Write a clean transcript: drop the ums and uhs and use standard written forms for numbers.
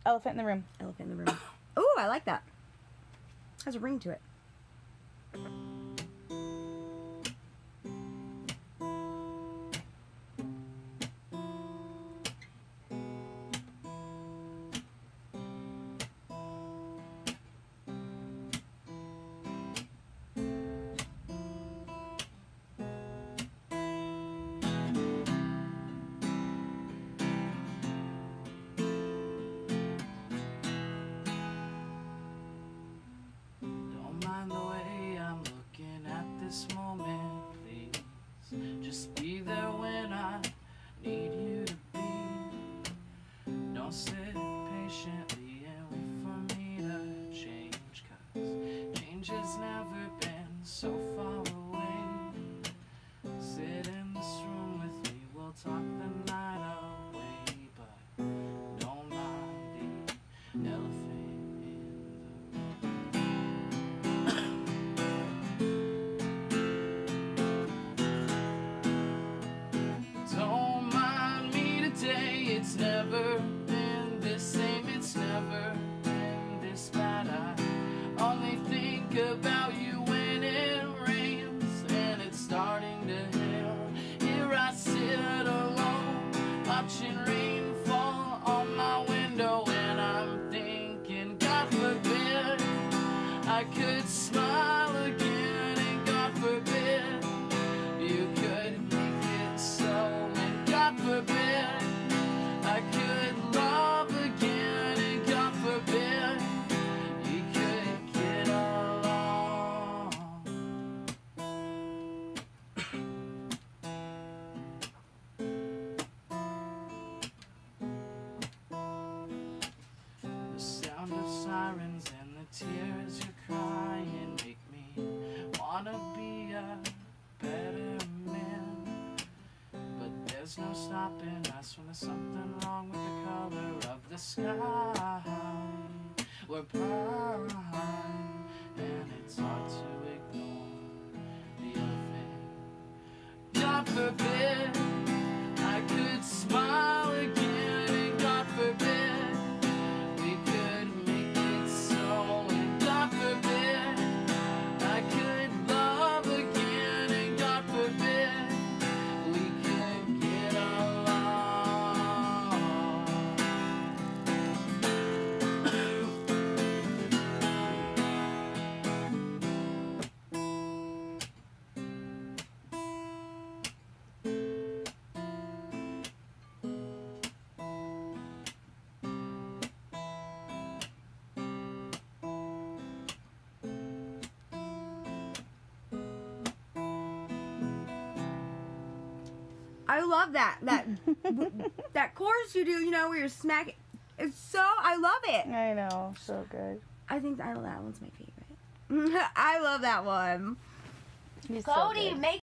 Elephant in the room. Elephant in the room. Oh, I like that. Has a ring to it. Mind the way I'm looking at this moment, please. Just be there when I need you to be. Don't sit patiently and wait for me to change, 'cause change has never been so far away. Sit in this room with me, we'll talk the night away, but don't mind the elephant. It's never been the same, it's never been this bad. I only think about you when it rains and it's starting to hail. Here I sit alone, watching rain fall on my window, and I'm thinking, God forbid I could smile again, and God forbid you could make it so, and God forbid I could love again, and God forbid you could get along. The sound of sirens and the tears you're crying make me wanna be a better man. There's no stopping us when there's something wrong with the color of the sky. We're blind, and it's hard to ignore the elephant. God forbid I could smile again, and God forbid we could make it so, and God forbid I could love again, and God forbid I love that that chorus you do, you know, where you're smacking. It's so, I love it. I know, so good. I think that one's my favorite. I love that one. He's so Kody, good. make